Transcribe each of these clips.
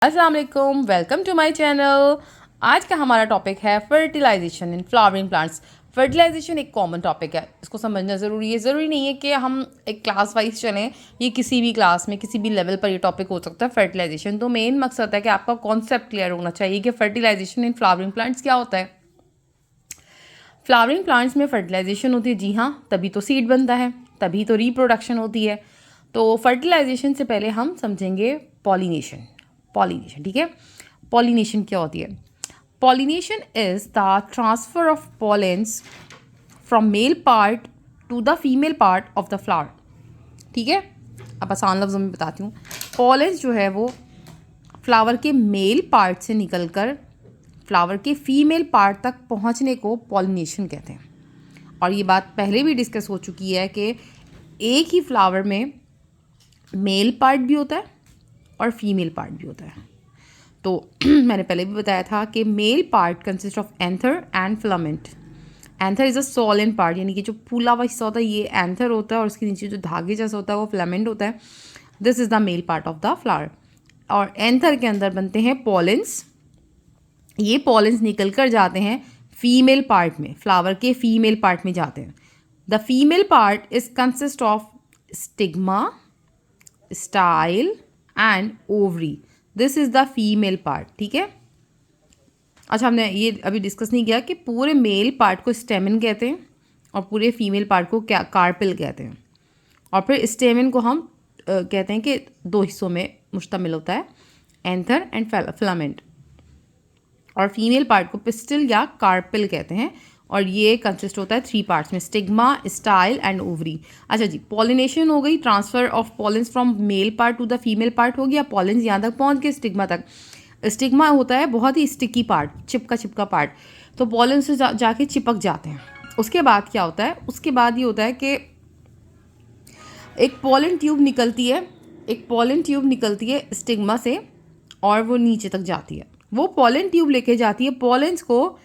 अस्सलाम वालेकुम, welcome to my channel. आज का हमारा टॉपिक है fertilization in flowering plants. Fertilization एक कॉमन टॉपिक है, इसको समझना ज़रूरी है। ज़रूरी नहीं है कि हम एक क्लास वाइज चलें, ये किसी भी क्लास में किसी भी लेवल पर ये टॉपिक हो सकता है फर्टिलाइजेशन। तो मेन मकसद है कि आपका कॉन्सेप्ट क्लियर होना चाहिए कि फर्टिलाइजेशन इन फ्लावरिंग प्लांट्स क्या होता है। फ्लावरिंग प्लांट्स में फर्टिलाइजेशन होती है, जी हाँ, तभी तो सीड बनता है, तभी तो रिप्रोडक्शन होती है। तो फर्टिलाइजेशन से पहले हम समझेंगे पॉलिनेशन। पॉलिनेशन, ठीक है। पॉलिनेशन क्या होती है? Pollination is the transfer of pollens from male part two the female part of the flower, ठीक है। अब आसान लफ्ज़ों में बताती हूँ। पॉलेंस जो है वो फ्लावर के मेल पार्ट से निकलकर फ्लावर के फीमेल पार्ट तक पहुँचने को पॉलिनेशन कहते हैं। और ये बात पहले भी डिस्कस हो चुकी है कि एक ही फ्लावर में मेल पार्ट भी होता है और फीमेल पार्ट भी होता है। तो मैंने पहले भी बताया था कि male part consist of anther and filament. Anther is a solid part, यानी कि जो फूला हुआ हिस्सा होता है ये एंथर होता है और उसके नीचे जो धागे जैसा होता है वो फिलामेंट होता है। This is the male part of the flower. और एंथर के अंदर बनते हैं पॉलेंस। ये पॉलेंस निकल कर जाते हैं फीमेल पार्ट में, फ्लावर के फीमेल पार्ट में जाते हैं। The female part is consist of stigma, style and ovary. This is the female part, ठीक है। अच्छा, हमने ये अभी डिस्कस नहीं किया कि पूरे मेल पार्ट को स्टेमन कहते हैं और पूरे फीमेल पार्ट को क्या कार्पेल कहते हैं। और फिर स्टेमन को हम कहते हैं कि दो हिस्सों में मुश्तमिल होता है, एंथर एंड फिलामेंट। और फीमेल पार्ट को पिस्टल या कार्पेल कहते हैं और ये कंसिस्ट होता है 3 पार्ट्स में, स्टिग्मा, स्टाइल एंड ओवरी। अच्छा जी, पॉलिनेशन हो गई, transfer of pollens from male part two the female part हो गया। पॉलेंस यहाँ तक पहुँच गए स्टिग्मा तक। स्टिग्मा होता है बहुत ही स्टिकी पार्ट, चिपका पार्ट, तो पॉलेंस से जाके चिपक जाते हैं। उसके बाद क्या होता है? उसके बाद ये होता है कि एक पोलन ट्यूब निकलती है स्टिग्मा से और वो नीचे तक जाती है। वो पोलन ट्यूब लेके जाती है पॉलेंस को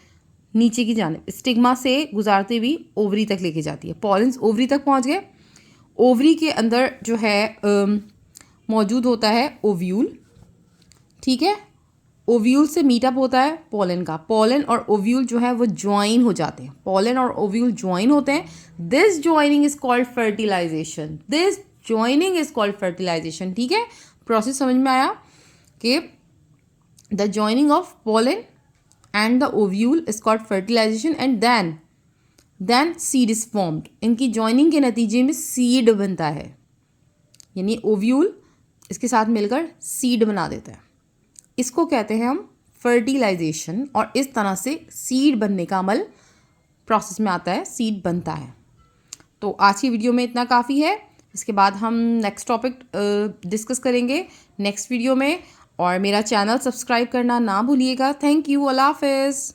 नीचे की जानिब, स्टिग्मा से गुजारते हुए ओवरी तक लेके जाती है। पॉलेंस ओवरी तक पहुंच गए। ओवरी के अंदर जो है मौजूद होता है ओव्यूल, ठीक है। ओव्यूल से मीटअप होता है पोलन का। पोलन और ओव्यूल जो है वो ज्वाइन हो जाते हैं। पोलन और ओव्यूल ज्वाइन होते हैं। This joining is called fertilization. ठीक है, प्रोसेस समझ में आया कि the joining of pollen and the ovule is called fertilization and then seed is formed. इनकी ज्वाइनिंग के नतीजे में सीड बनता है, यानी ओव्यूल इसके साथ मिलकर सीड बना देता है। इसको कहते हैं हम फर्टिलाइजेशन। और इस तरह से सीड बनने का अमल प्रोसेस में आता है, सीड बनता है। तो आज की वीडियो में इतना काफ़ी है। इसके बाद हम नेक्स्ट टॉपिक डिस्कस करेंगे नेक्स्ट वीडियो में। और मेरा चैनल सब्सक्राइब करना ना भूलिएगा। थैंक यू, अल्लाह हाफ़िज़।